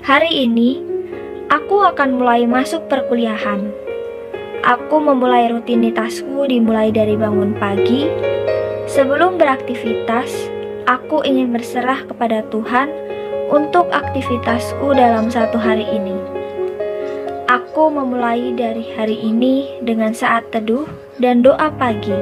Hari ini, aku akan mulai masuk perkuliahan. Aku memulai rutinitasku dimulai dari bangun pagi. Sebelum beraktivitas, aku ingin berserah kepada Tuhan untuk aktivitasku dalam satu hari ini. Aku memulai dari hari ini dengan saat teduh dan doa pagi.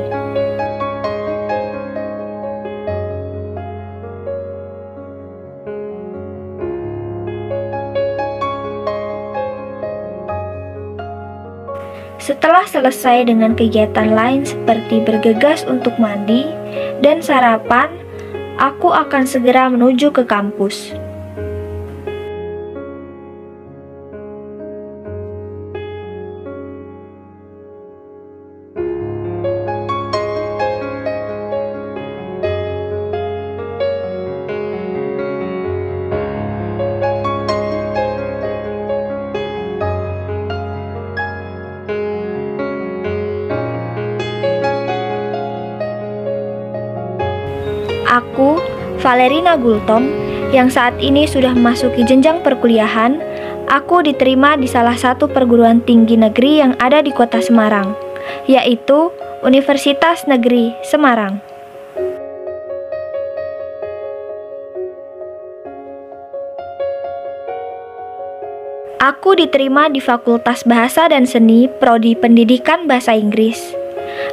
Setelah selesai dengan kegiatan lain seperti bergegas untuk mandi dan sarapan, aku akan segera menuju ke kampus. Aku, Valerina Gultom, yang saat ini sudah memasuki jenjang perkuliahan, aku diterima di salah satu perguruan tinggi negeri yang ada di kota Semarang, yaitu Universitas Negeri Semarang. Aku diterima di Fakultas Bahasa dan Seni Prodi Pendidikan Bahasa Inggris.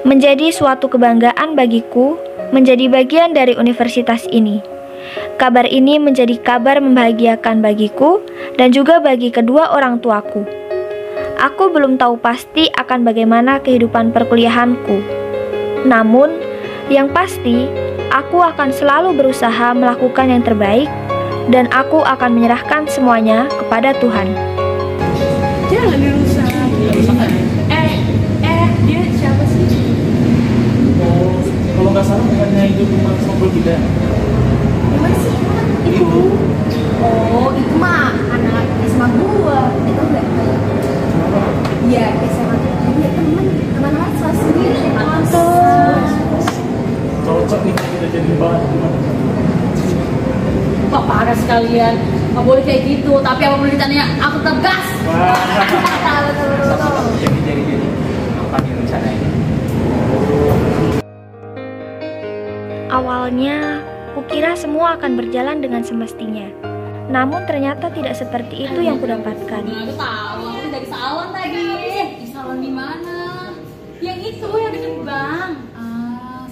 Menjadi suatu kebanggaan bagiku menjadi bagian dari universitas ini. Kabar ini menjadi kabar membahagiakan bagiku dan juga bagi kedua orang tuaku. Aku belum tahu pasti akan bagaimana kehidupan perkuliahanku. Namun, yang pasti, aku akan selalu berusaha melakukan yang terbaik dan aku akan menyerahkan semuanya kepada Tuhan. Jangan dirusak. Dia siapa sih? Kalau nggak salah bukannya itu teman ngobrol kita. Gimana sih? Itu. Oh, itu mah anak SMA gua. Itu enggak? Iya, SMA gua. Dia teman masa sendiri. Cocok nih kita jadi bahan. Kok parah sekalian, nggak boleh kayak gitu. Tapi apa boleh ditanya, aku tegas. Betul. Jadi apa nih rencananya? Awalnya, kukira semua akan berjalan dengan semestinya. Namun ternyata tidak seperti itu yang kudapatkan. Aku tahu, aku dari salon tadi. Di salon di mana? Yang itu yang deket bank.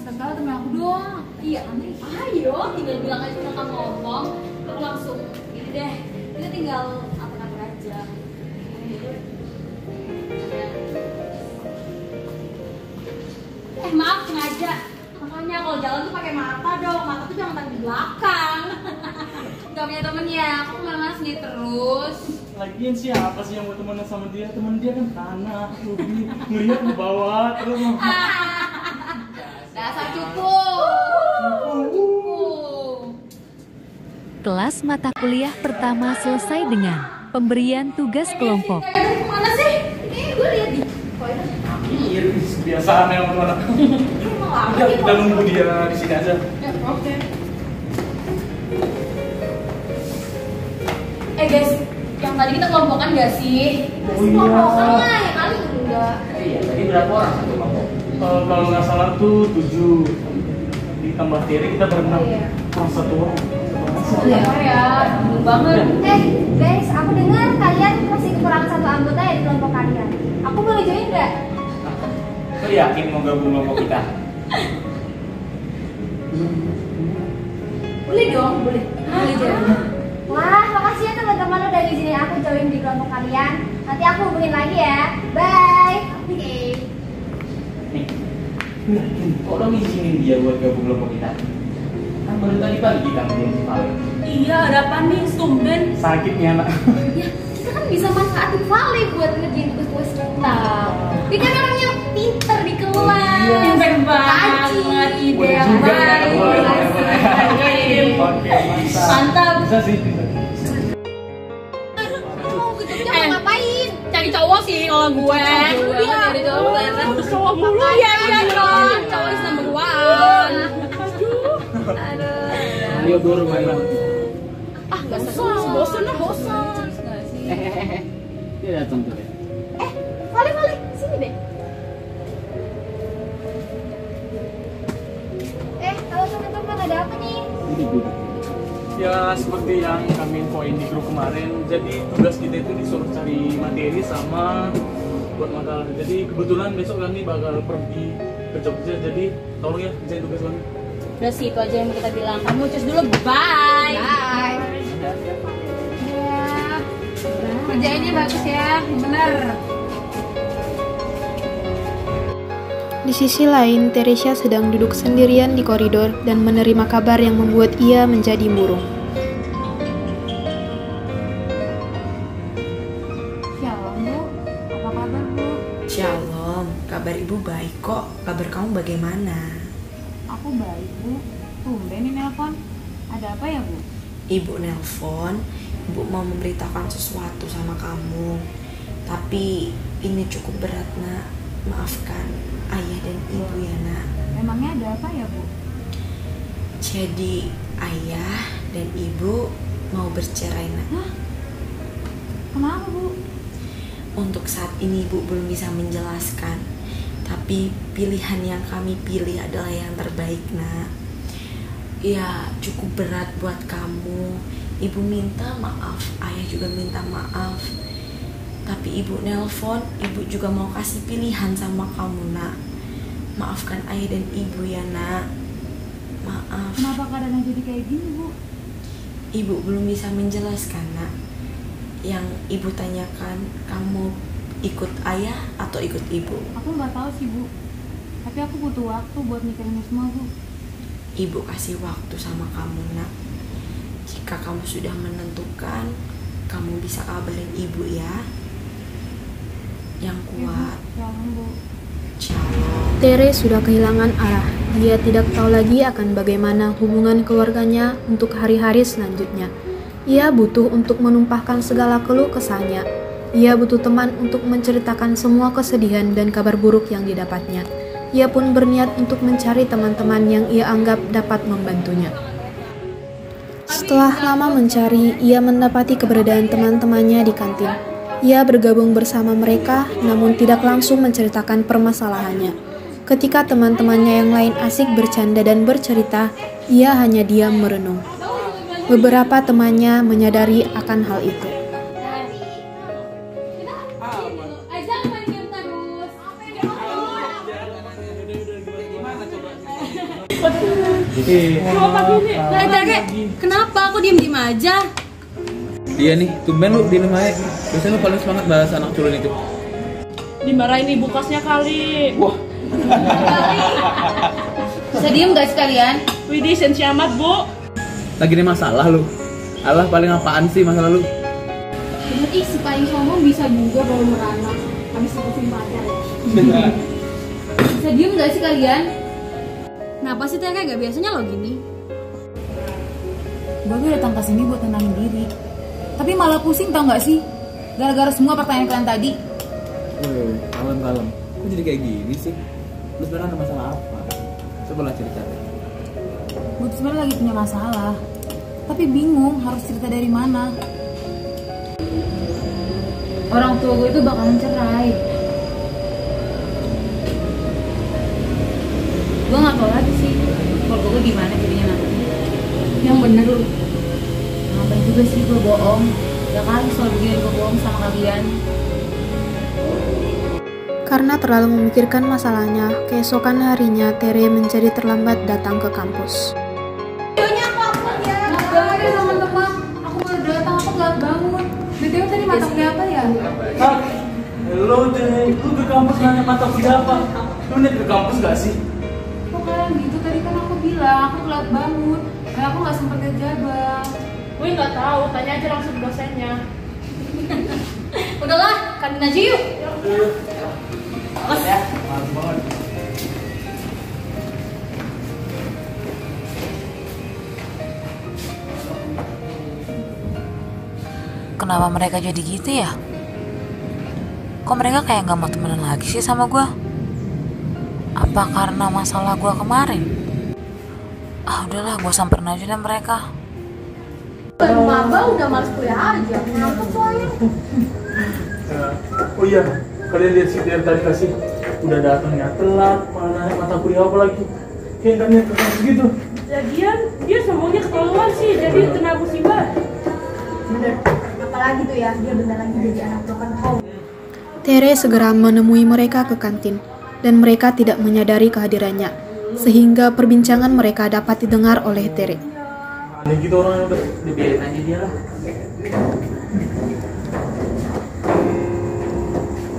Sekarang temen aku doang. Iya, nanti ayo tinggal bilang aja kita ngomong. Aku langsung ini deh. Kita tinggal atur-atur aja. Maaf sengaja. Makanya kalau jalan tuh pakai mata dong. Mata tuh jangan taruh di belakang. Gak punya temen ya. Aku malas nih terus. Lagian siapa sih yang mau temenan sama dia? Temen dia kan tanah, Ruby, ngeliat ke bawah terus. Dasar cupu. Kelas mata kuliah pertama selesai dengan pemberian tugas kelompok. Kemana sih? Kayaknya gue liat di Iya, kebiasaan ya teman-teman. Kita nunggu dia di sini aja. Oke. Guys, yang tadi kita kelompokan gak sih? Kelompokan lah, ya kali enggak. Iya, tadi berapa orang satu kelompok? Kalau nggak salah tuh 7. Ditambah Terry kita berenam. Kurang satu orang. Ya, dulu banget. Guys, aku dengar kalian masih kekurangan satu anggota ya di kelompok kalian. Aku boleh join nggak? Kau yakin mau gabung kelompok kita? Boleh dong, boleh. Boleh join. Wah, makasih ya teman-teman udah ngizinin aku join di kelompok kalian. Nanti aku hubungin lagi ya. Bye. Oke. Nih, kok lo ngizinin dia buat gabung kelompok kita? Kan baru tadi pagi kita ngomong Vale. Iya, ada apa nih? Tumben. Sakitnya anak. Ya, kita kan bisa manfaatin Vale buat ngerjain tugas-tugas kita. Dia kan orangnya pinter di kelas. Pinter banget, ide yang baik. Oke, Mantap. Bisa sih, bisa. Mau ke Jogja mau ngapain? Cari cowok sih kalau gue. Iya. Cari cowok mulu. Iya dong. Cowok is number one. Dia baru mainan. nggak serius, bosan. Dia datang tuh ya. Vale, sini deh. Halo teman-teman, ada apa nih? Duduk. Ya seperti yang kami infoin di grup kemarin, jadi tugas kita itu disuruh cari materi sama buat makalah. Jadi kebetulan besok kami bakal pergi ke Jogja, jadi tolong ya kerjain tugas kami. Udah sih, itu aja yang kita bilang. Kamu cus dulu, bye. Ya, kerjainnya bagus ya, bener. Di sisi lain, Teresia sedang duduk sendirian di koridor dan menerima kabar yang membuat ia menjadi murung. Shalom Bu, apa kabar Bu? Shalom, kabar ibu baik kok. Kabar kamu bagaimana? Aku baik Bu. Tumben nih nelpon. Ada apa ya Bu? Ibu nelpon, ibu mau memberitakan sesuatu sama kamu. Tapi ini cukup berat nak. Maafkan ayah dan ibu ya nak. Memangnya ada apa ya Bu? Jadi ayah dan ibu mau bercerai nak. Hah? Kenapa Bu? Untuk saat ini ibu belum bisa menjelaskan. Tapi pilihan yang kami pilih adalah yang terbaik nak. Ya cukup berat buat kamu. Ibu minta maaf, ayah juga minta maaf. Tapi ibu nelpon, ibu juga mau kasih pilihan sama kamu nak. Maafkan ayah dan ibu ya nak. Maaf. Kenapa keadaannya jadi kayak gini Bu? Ibu belum bisa menjelaskan nak. Yang ibu tanyakan, kamu ikut ayah atau ikut ibu? Aku nggak tahu sih Bu. Tapi aku butuh waktu buat mikirin ini semua Bu. Ibu kasih waktu sama kamu nak. Jika kamu sudah menentukan, kamu bisa kabarin ibu ya. Yang kuat. Shalom Bu. Shalom. Tere sudah kehilangan arah. Dia tidak tahu lagi akan bagaimana hubungan keluarganya untuk hari-hari selanjutnya. Ia butuh untuk menumpahkan segala keluh kesahnya. Ia butuh teman untuk menceritakan semua kesedihan dan kabar buruk yang didapatnya. Ia pun berniat untuk mencari teman-teman yang ia anggap dapat membantunya. Setelah lama mencari, ia mendapati keberadaan teman-temannya di kantin. Ia bergabung bersama mereka, namun tidak langsung menceritakan permasalahannya. Ketika teman-temannya yang lain asik bercanda dan bercerita, ia hanya diam merenung. Beberapa temannya menyadari akan hal itu. Kenapa aku diem aja? Dia nih, tumben lu di rumah. Biasanya lu paling semangat balas anak culun itu. Dimarahin ibu kosnya kali. Wah, Bisa diem gak sekalian? Widih sensi amat Bu. lagi nih masalah lu. Allah paling apaan sih masalah lu? Ih, si paling sombong bisa juga baru merana. Habis putusin pacar ya. Bisa diem gak sih kalian? Kenapa sih Tere gak biasanya lo gini? Gue tuh datang ke sini buat tenangin diri. Tapi malah pusing tau gak sih? Gara-gara semua pertanyaan kalian tadi. Woi, kalem. Kok jadi kayak gini sih? Lu sebenarnya ada masalah apa? Coba lah cerita. Gue tuh sebenarnya lagi punya masalah. Tapi bingung harus cerita dari mana. Orang tua gue itu bakalan cerai. Gue gak tau lagi sih keluarga gue gimana jadinya nanti. Yang bener lu. Ngapain juga sih gue bohong. Ya kali soal begini gue bohong sama kalian. Karena terlalu memikirkan masalahnya, keesokan harinya Tere menjadi terlambat datang ke kampus. Nah, teman-teman, aku baru datang, aku telat bangun. BTW tadi mata kuliah apa ya? Lo deh, lu ke kampus nanya mata kuliah apa? Lu nih ke kampus gak sih? Kok kalian gitu? Tadi kan aku bilang aku telat bangun. Kayak aku gak sempat ngejabah. Gue nggak tahu, tanya aja langsung ke dosennya. Udahlah, kantin aja yuk. Males ya? Males banget. Kenapa mereka jadi gitu ya? Kok mereka kayak gak mau temenan lagi sih sama gue? Apa karena masalah gue kemarin? Ah udahlah, gue samperin aja deh mereka. Baru maba udah males kuliah aja, ngantuk soalnya. Oh iya, kalian lihat si Tiar tadi kasih udah datangnya telat, mana mata kuliah apa lagi? Kayak kalian keras gitu. Lagian dia sombongnya keterlaluan sih, jadi kena musibah. Bener, apalagi tuh ya, dia bentar lagi jadi anak broken home. Tere segera menemui mereka ke kantin, dan mereka tidak menyadari kehadirannya, sehingga perbincangan mereka dapat didengar oleh Tere. Aneh gitu orang udah dibiarin aja dia lah.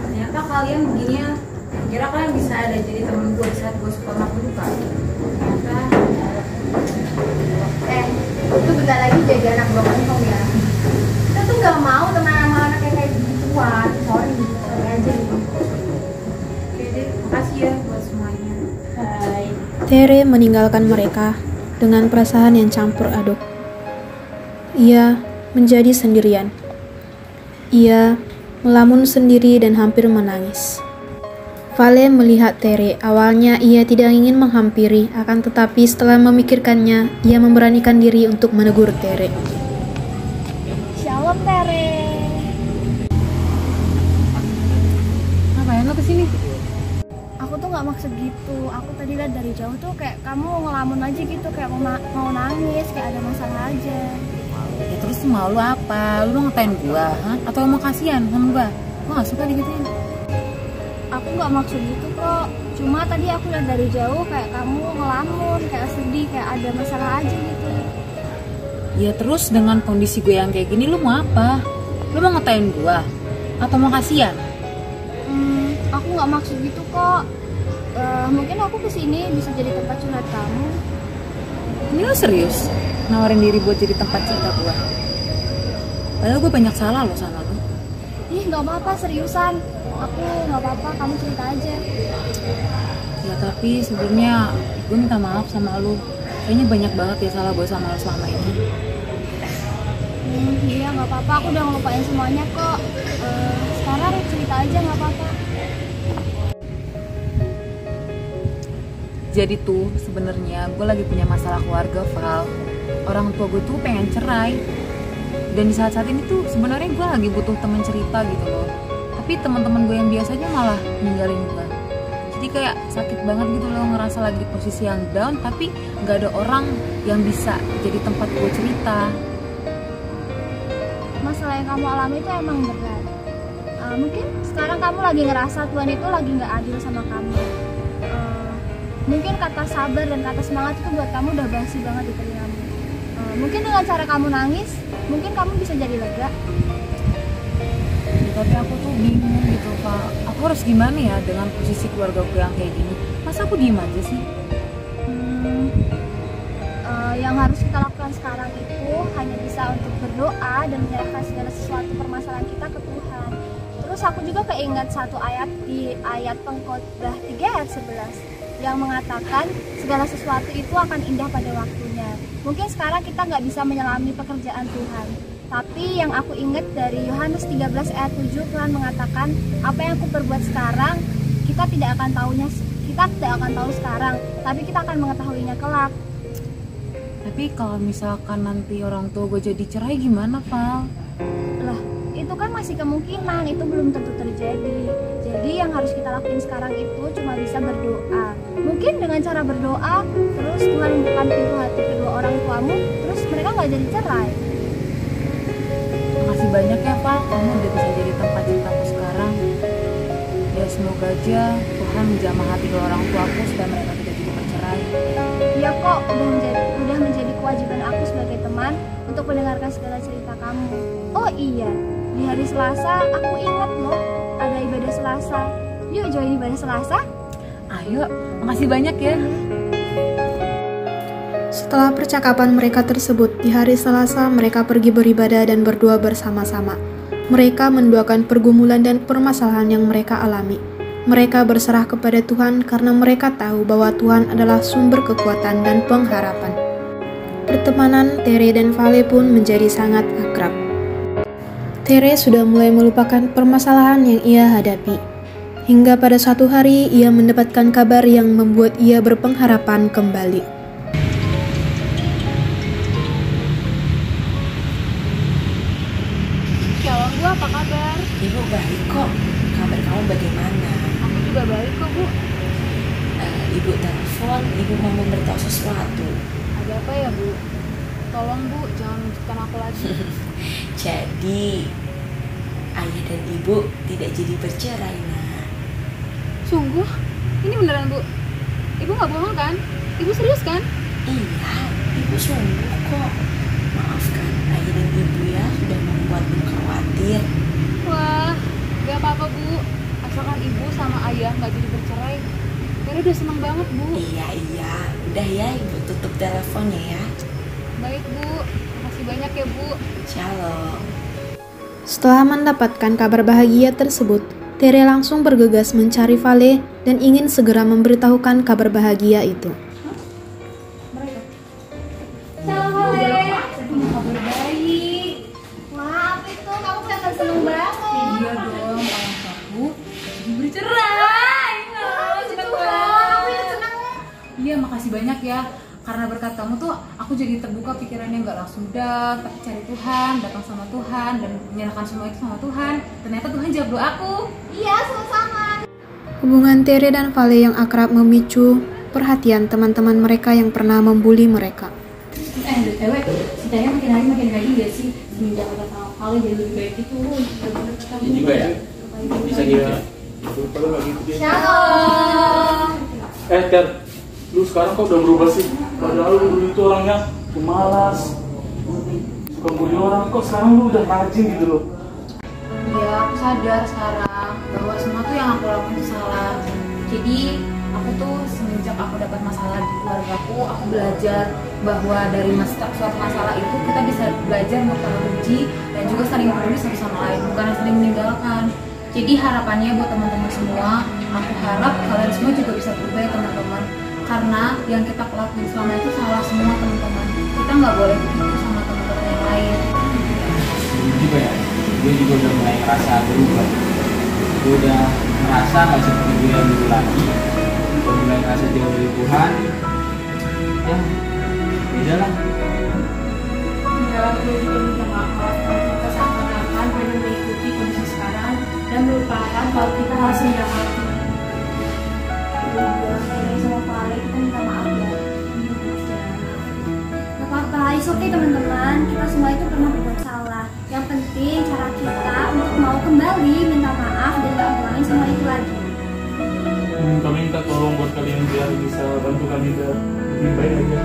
Ternyata kalian begini ya. Kira kalian bisa ada jadi temen gue saat gue sekolah aku juga. Itu bentar lagi jadi anak broken home ya. Kita tuh gak mau teman sama anak yang kayak begituan. Sorry aja gitu. Oke deh, makasih ya buat semuanya. Hai. Tere meninggalkan mereka dengan perasaan yang campur aduk. Ia menjadi sendirian. Ia melamun sendiri dan hampir menangis. Vale melihat Tere. Awalnya ia tidak ingin menghampiri, akan tetapi setelah memikirkannya, ia memberanikan diri untuk menegur Tere. Shalom Tere. Ngapain lo kesini? Aku tuh nggak maksud gitu. Aku tadi lihat dari jauh tuh kayak kamu ngelamun aja gitu, kayak mau nangis, kayak ada masalah aja. Ya terus mau lu apa? Lu mau ngatain gua? Hah? Atau mau kasihan sama gua? Gua gak suka digituin. Aku nggak maksud gitu kok. Cuma tadi aku lihat dari jauh kayak kamu ngelamun, kayak sedih, kayak ada masalah aja gitu. Ya terus dengan kondisi gue yang kayak gini lu mau apa? Lu mau ngatain gua? Atau mau kasihan? Aku nggak maksud gitu kok. Mungkin aku kesini bisa jadi tempat curhat kamu. Ini lu serius? Nawarin diri buat jadi tempat cerita gua? Padahal gue banyak salah loh sama lu. Ih, nggak apa-apa, seriusan. Aku nggak apa-apa, kamu cerita aja. Ya tapi sebelumnya gue minta maaf sama lu. Kayaknya banyak banget ya salah gue sama lu selama ini. Iya, nggak apa-apa, aku udah ngelupain semuanya kok. Sekarang cerita aja, nggak apa-apa. Jadi tuh sebenarnya gue lagi punya masalah keluarga, Val. Orang tua gue tuh pengen cerai. Dan di saat-saat ini tuh sebenarnya gue lagi butuh temen cerita gitu loh. Tapi teman-teman gue yang biasanya malah ninggalin gue. Jadi kayak sakit banget gitu loh, ngerasa lagi di posisi yang down, tapi nggak ada orang yang bisa jadi tempat gue cerita. Masalah yang kamu alami itu emang berat. Mungkin sekarang kamu lagi ngerasa Tuhan itu lagi nggak adil sama kamu. Mungkin kata sabar dan kata semangat itu buat kamu udah basi banget di telingamu. Mungkin dengan cara kamu nangis, mungkin kamu bisa jadi lega. Tapi aku tuh bingung gitu, Pak. Aku harus gimana ya dengan posisi keluarga gue yang kayak gini? Masa aku diem aja sih? Yang harus kita lakukan sekarang itu hanya bisa untuk berdoa dan menyerahkan segala sesuatu permasalahan kita ke Tuhan. Terus aku juga keingat satu ayat di ayat Pengkhotbah 3 ayat 11 yang mengatakan segala sesuatu itu akan indah pada waktunya. Mungkin sekarang kita nggak bisa menyelami pekerjaan Tuhan, tapi yang aku ingat dari Yohanes 13 ayat 7, Tuhan mengatakan apa yang aku perbuat sekarang kita tidak akan tahu sekarang, tapi kita akan mengetahuinya kelak. Tapi kalau misalkan nanti orang tua gue jadi cerai gimana, Val? Lah, itu kan masih kemungkinan, itu belum tentu terjadi. Jadi yang harus kita lakuin sekarang itu cuma bisa berdoa. Mungkin dengan cara berdoa, terus Tuhan membuka pintu hati kedua orang tuamu, terus mereka nggak jadi cerai. Makasih banyak ya, Val. Kamu udah bisa jadi tempat ceritaku sekarang. Ya semoga aja Tuhan menjamah hati kedua orang tuaku supaya mereka tidak jadi bercerai. Iya kok, udah menjadi kewajiban aku sebagai teman untuk mendengarkan segala cerita kamu. Oh iya, di hari Selasa aku ingat loh ada ibadah Selasa. Yuk join ibadah Selasa. Ayo, makasih banyak ya. Setelah percakapan mereka tersebut, di hari Selasa mereka pergi beribadah dan berdoa bersama-sama. Mereka mendoakan pergumulan dan permasalahan yang mereka alami. Mereka berserah kepada Tuhan karena mereka tahu bahwa Tuhan adalah sumber kekuatan dan pengharapan. Pertemanan Tere dan Vale pun menjadi sangat akrab. Tere sudah mulai melupakan permasalahan yang ia hadapi. Hingga pada suatu hari ia mendapatkan kabar yang membuat ia berpengharapan kembali. ya Bu. Tolong Bu, jangan lanjutkan aku lagi. Jadi ayah dan ibu tidak jadi bercerai, nak. Sungguh? Ini beneran Bu? Ibu nggak bohong kan? Ibu serius kan? Iya, ibu sungguh kok. Maafkan ayah dan ibu ya sudah membuatmu khawatir. Wah, gak apa-apa Bu. Asalkan ibu sama ayah nggak jadi bercerai. Teri udah seneng banget Bu. Iya. Udah ya, ibu tutup teleponnya ya. Baik Bu, makasih banyak ya Bu. Shalom. Setelah mendapatkan kabar bahagia tersebut, Tere langsung bergegas mencari Vale dan ingin segera memberitahukan kabar bahagia itu. Halo Vale. Kabar baik. Wah, apa itu? Kamu kelihatan seneng banget. Iya dong, orang aku jadi bercerai. Seneng banget. Aku yang seneng. Iya, makasih banyak ya. Karena berkat kamu tuh aku jadi terbuka pikirannya, nggak langsung dak, tapi cari Tuhan, datang sama Tuhan dan menyerahkan semua itu sama Tuhan. Ternyata Tuhan jawab doaku. Iya, sama-sama. Hubungan Tere dan Vale yang akrab memicu perhatian teman-teman mereka yang pernah membuli mereka. Cewek, si Taya makin hari makin baik ya sih. Semenjak udah tahu kali jadi lebih baik itu. Ini juga ya. Bisa gitu. Shalom. Ter, lu sekarang kok udah berubah sih? Padahal lu dulu itu orangnya pemalas, suka bully orang, kok sekarang lu udah rajin gitu loh. Iya, aku sadar sekarang bahwa semua tuh yang aku lakuin itu salah. Jadi aku tuh semenjak aku dapat masalah di keluargaku, aku belajar bahwa dari suatu masalah itu kita bisa belajar untuk saling benci dan juga saling peduli satu sama lain, bukan saling meninggalkan. Jadi harapannya buat teman-teman semua, aku harap kalian semua juga bisa berubah ya teman-teman. Karena yang kita lakuin selama itu salah semua teman-teman. Kita nggak boleh begitu sama teman-teman yang lain. Juga ya, gue juga udah mulai ngerasa berubah. Gue udah merasa nggak seperti gue yang dulu lagi. Gue mulai ngerasa jauh dari Tuhan. Ya, beda lah. Ya, gue juga minta maaf kalau kita seakan-akan hanya mengikuti kondisi sekarang dan melupakan kalau kita harus rendah hati. Sama Vale, kita minta maaf ya. Gak apa-apa, it's okay teman-teman. Kita semua itu pernah berbuat salah. Yang penting cara kita untuk mau kembali minta maaf dan gak ngulangin semua itu lagi. Kami minta tolong buat kalian biar bisa bantu kami lebih baik aja.